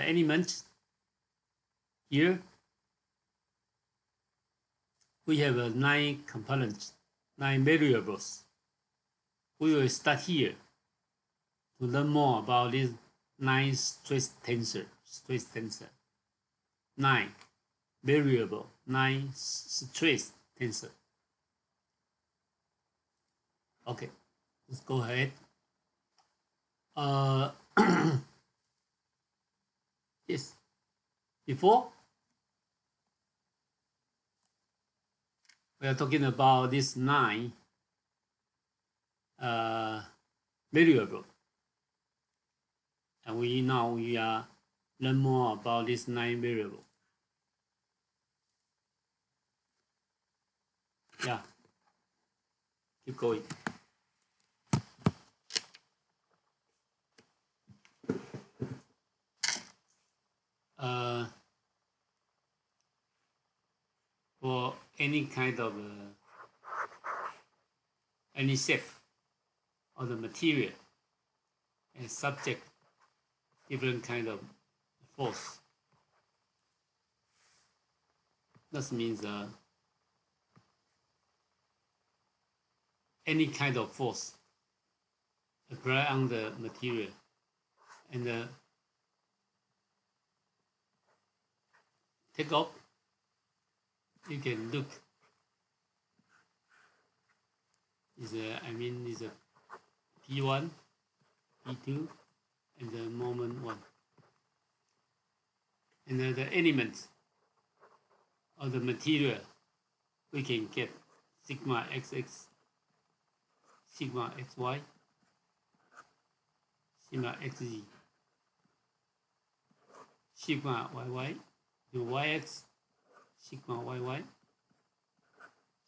element. Here we have 9 components, 9 variables. We will start here to learn more about this 9 stress tensor. 9 variable, 9 stress tensor. Okay, let's go ahead. Yes, before we are talking about this 9 variable, and now we are learn more about this 9 variable. Yeah, keep going. For any kind of any shape of the material and subject different kind of force. That means any kind of force applied on the material, and take off. You can look. Is a P1, P2, and the moment 1. And the elements of the material, we can get sigma xx, sigma xy, sigma xz, sigma yy, the yx, sigma yy,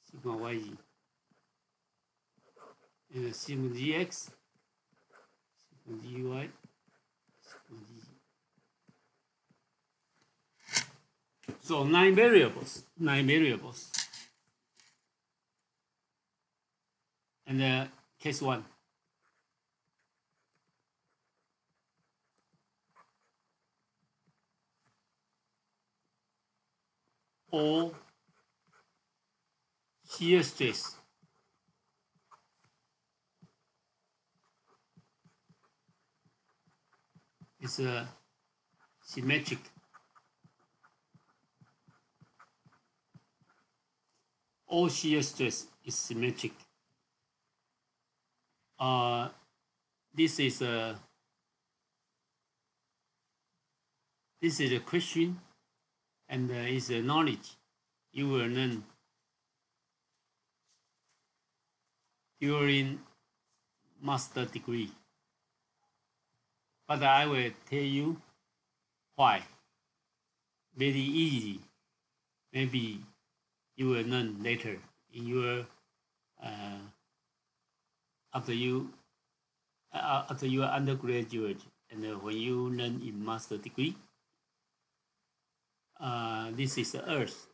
sigma yz, and sigma gx, sigma gy, sigma gz. So 9 variables. And case 1. All shear stress is symmetric. All shear stress is symmetric. This is a question, and is a knowledge you will learn during master degree. But I will tell you why. Very easy. Maybe you will learn later in your after you are undergraduate, and when you learn in master degree. This is the Earth.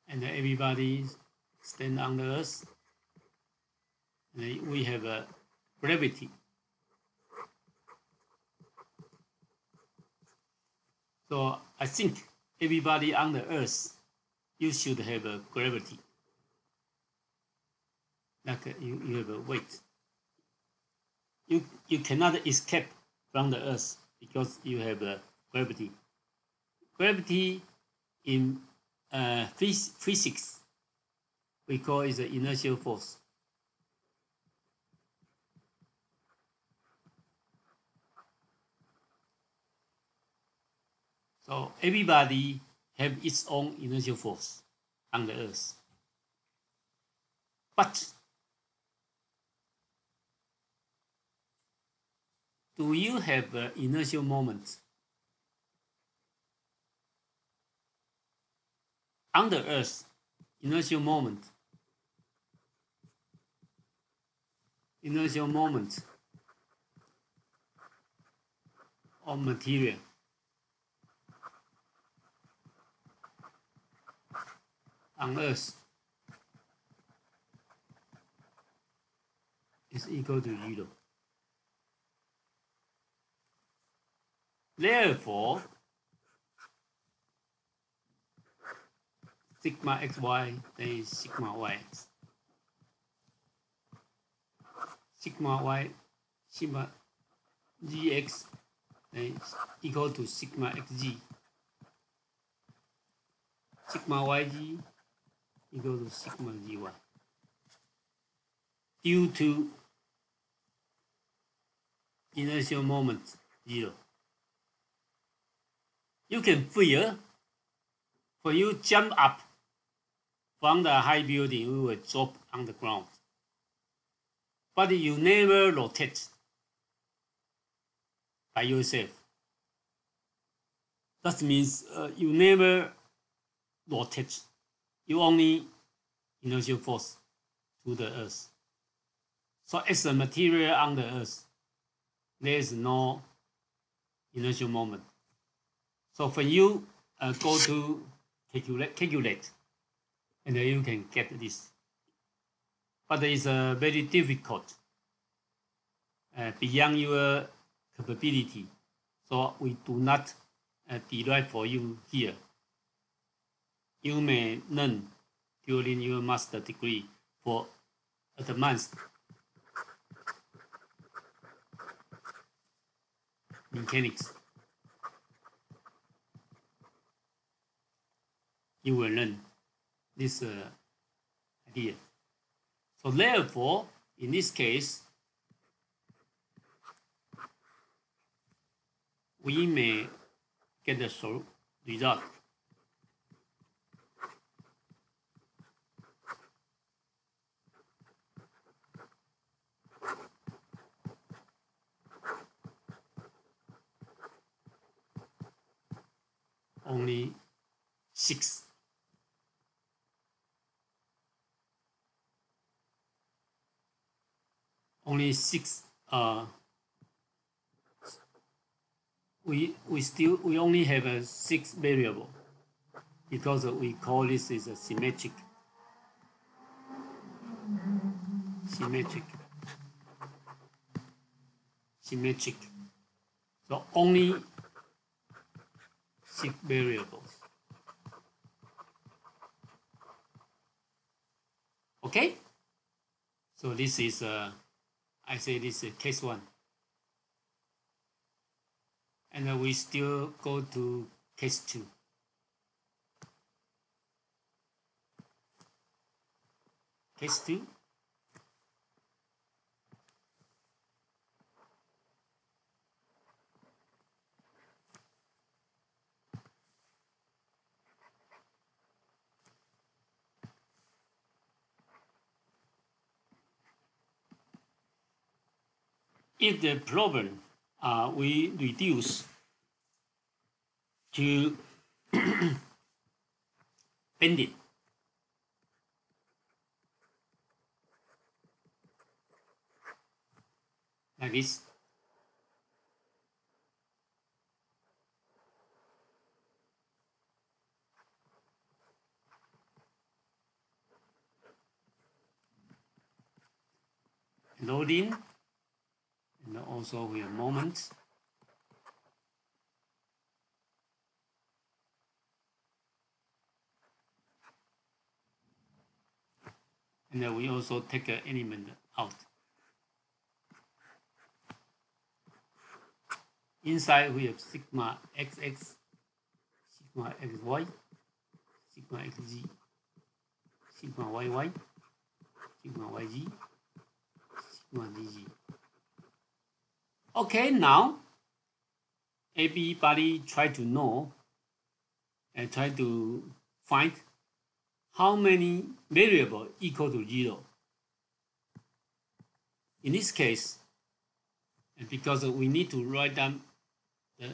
And everybody stand on the Earth. And we have a gravity. So I think everybody on the Earth, you should have a gravity. Like you have a weight. You cannot escape from the Earth because you have a gravity. Gravity in physics, we call it the inertial force. So everybody have its own inertial force on the Earth. But do you have an inertial moment? On the Earth, inertial moment of material on Earth is equal to 0. Therefore, sigma xy then is sigma yx. Sigma y, sigma gx then is equal to sigma xg. Sigma yg equal to sigma gy. Due to inertial moment 0. You can feel when you jump up from the high building, you will drop on the ground. But you never rotate by yourself. That means you never rotate. You only inertial force to the earth. So as a material on the earth, there is no inertial moment. So when you go to calculate, and then you can get this. But it's very difficult, beyond your capability. So we do not derive for you here. You may learn during your master degree for advanced mechanics. You will learn this idea. So therefore, in this case, we may get the result. Only 6. Only 6. We only have a 6 variable because we call this is a symmetric. So only 6 variables. Okay. So this is I say this is case 1. And we still go to case 2. Case 2. If the problem we reduce to bending, like this, loading, and also we have moment. And then we also take an element out. Inside we have sigma xx, sigma xy, sigma xg, sigma yy, sigma yg, sigma dg. Okay, now everybody try to know and try to find how many variables equal to 0. In this case, and because we need to write down the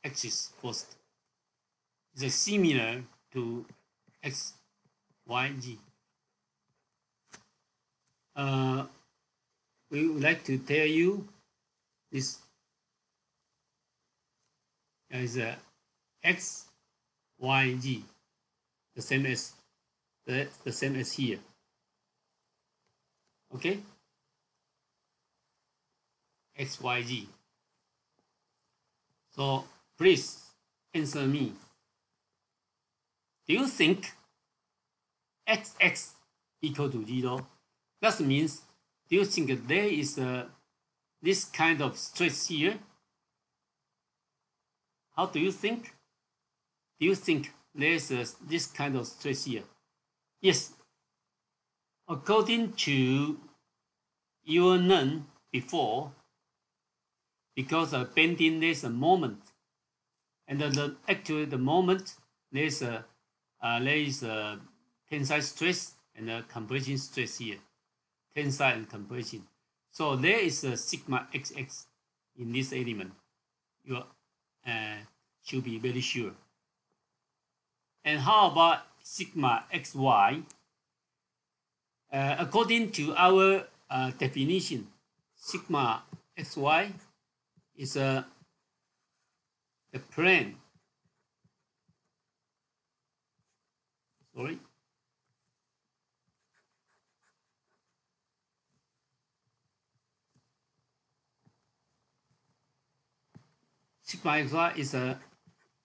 axis first, it's similar to x, y, g. We would like to tell you this is a x, y, g, the same as here. Okay. xyz. So please answer me. Do you think xx equal to 0? That means, do you think there is this kind of stress here? How do you think? Do you think there's this kind of stress here? Yes. According to your none before, because of bending there's a moment, and actually the moment there is a tensile stress and a compression stress here, tensile and compression. So there is a sigma xx in this element. You should be very sure. And how about sigma xy? According to our definition, sigma xy is the plane. Sorry. Sigma xy is a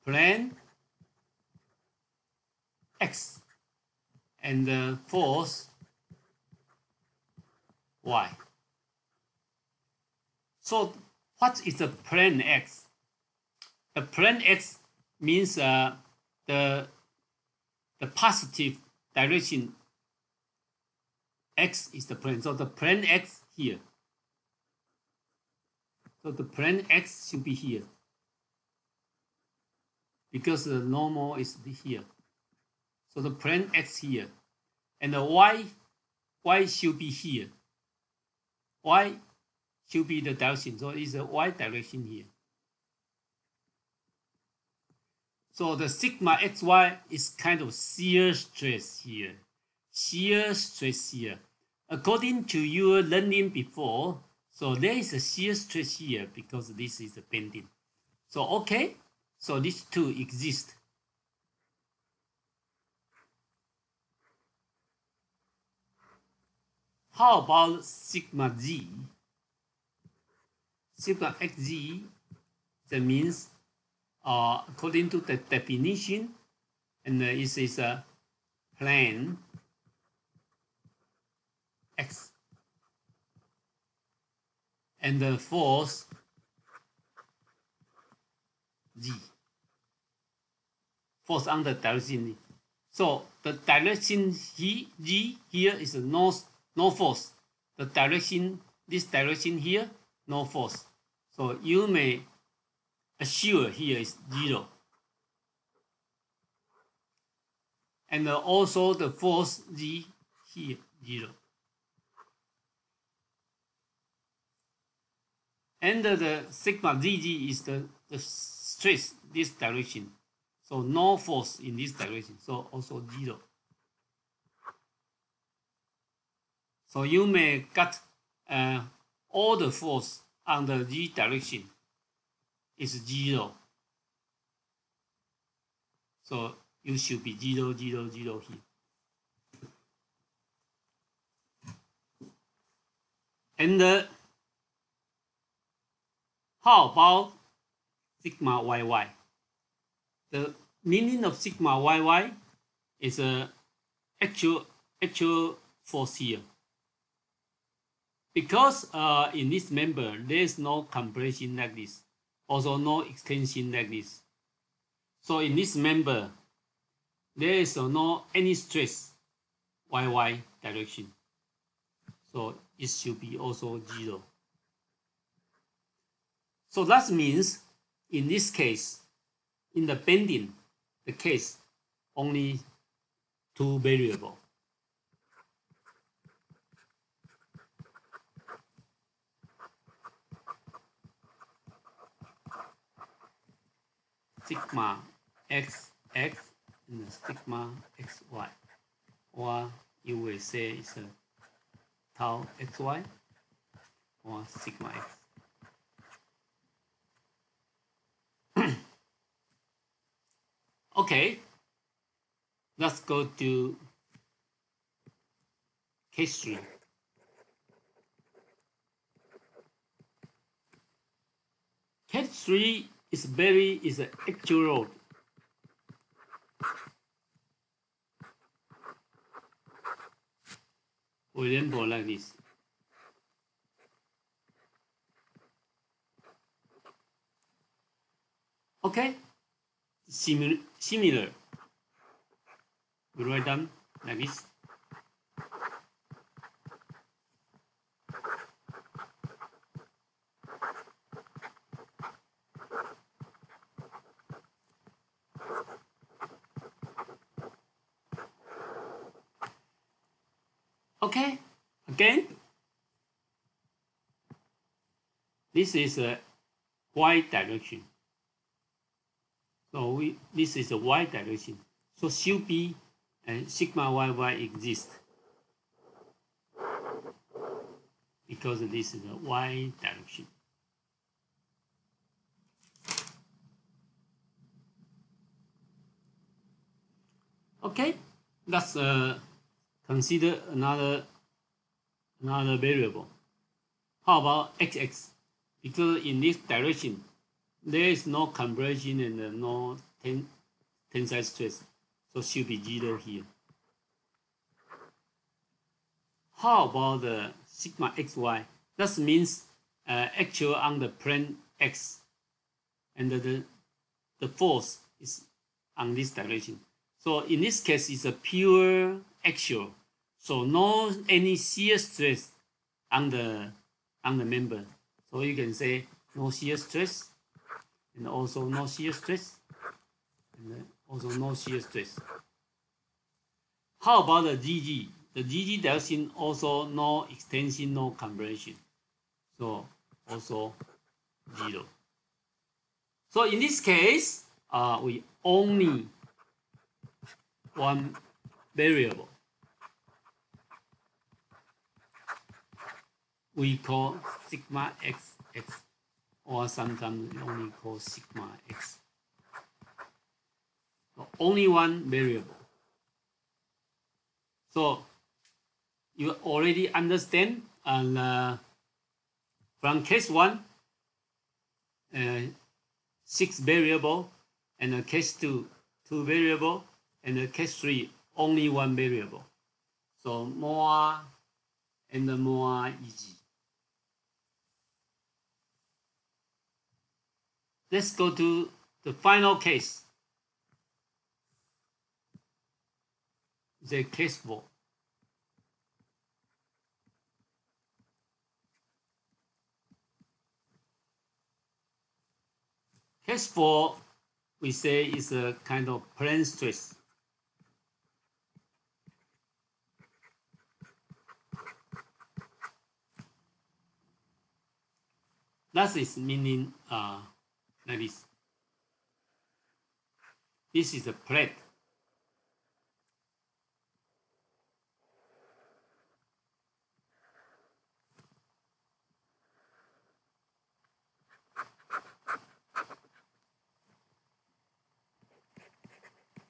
plane x and the force y. So what is the plane x? The plane x means the positive direction x is the plane. So the plane x here. So the plane x should be here, because the normal is here. So the plane x here, and the y should be here. Y should be the direction, so it's a y direction here. So the sigma xy is kind of shear stress here. Shear stress here. According to your learning before, so there is a shear stress here because this is a bending. So okay, so these two exist. How about sigma z? Sigma xz, that means according to the definition, and it is a plane x and the force z, force on the direction. So the direction z here is no force. The direction, this direction here, no force. So you may assure here is 0. And also the force z here, 0. And the sigma zg is the stress, this direction. So no force in this direction, so also 0. So you may get all the force on the z direction is 0. So you should be 0, 0, 0 here. And how about sigma yy? The meaning of sigma yy is actual force here. Because in this member, there is no compression like this, also no extension like this. So in this member, there is no any stress yy direction. So it should be also 0. So that means in this case, in the bending, the case only 2 variables. Sigma xx and sigma xy, or you will say it's a tau xy or sigma x. Okay, let's go to case 3. Case 3 is an actual load. For example, like this. Okay, similar. We write down like this. Okay, again, this is a y direction. So this is a y direction. So CP and sigma yy exist because this is a y direction. Okay, let's consider another variable. How about xx? Because in this direction, there is no compression and no tensile stress, so should be 0 here. How about the sigma xy? That means actual on the plane x, and the force is on this direction. So in this case, it's a pure actual. So no any shear stress on the member. So you can say no shear stress, and also no shear stress, and also no shear stress. How about the GG? The GG direction also no extension, no compression. So also 0. So in this case, we only one variable. We call sigma xx, or sometimes we only call sigma x. So only one variable. So you already understand, and from case 1, 6 variable, and case 2, 2 variable, and case 3, only 1 variable. So more and more easy. Let's go to the final case. The case 4. Case 4, we say is a kind of plane stress. That is meaning like this. This is a plate.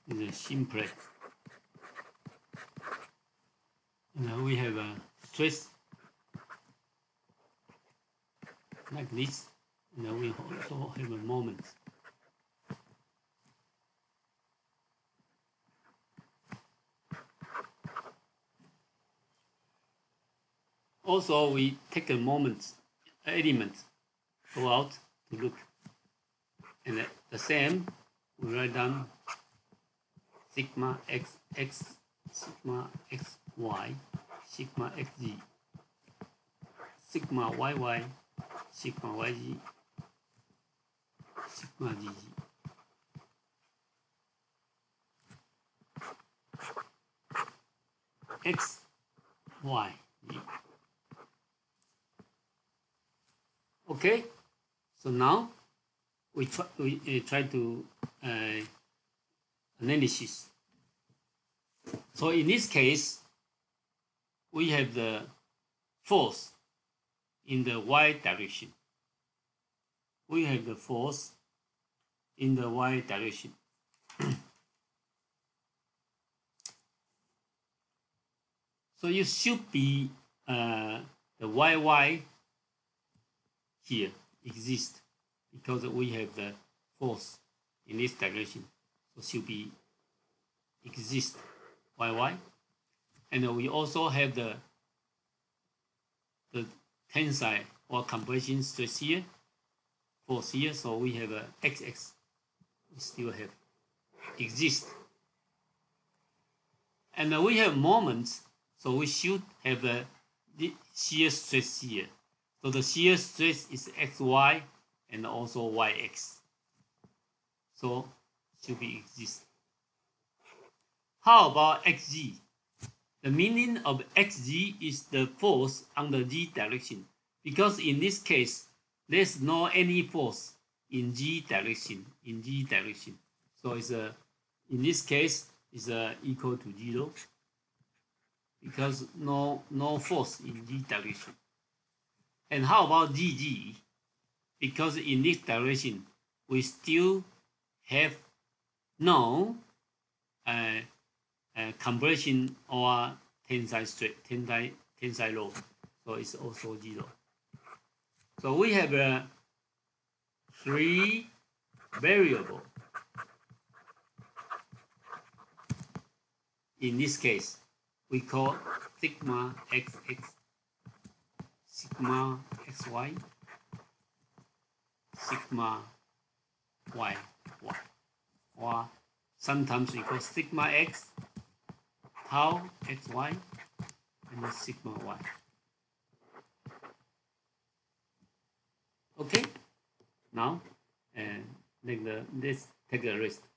It's a thin plate. And we have a stress like this, and we also have a moment. Also, we take a moment, element, go out to look, and the same, we write down sigma xx, sigma xy, sigma xz, sigma yy, sigma yz, sigma gz. X, Y. Okay, so now we try to analysis. So in this case, we have the force in the y direction. We have the force in the y direction. So you should be the yy here exist, because we have the force in this direction, so should be exist yy, and we also have the tensile or compression stress here, force here, so we have a xx, we still have exist, and we have moments, so we should have the shear stress here. So the shear stress is xy and also yx. So should be exist. How about xg? The meaning of xg is the force on the g direction, because in this case there's no any force in g direction. So it's in this case is equal to 0, because no force in g direction. And how about gg? Because in this direction we still have no compression or tensile load, so it's also 0. So we have 3 variables. In this case, we call sigma xx, sigma xy, sigma yy, or sometimes we call sigma x, tau xy, and sigma y. Okay, now let's take a rest.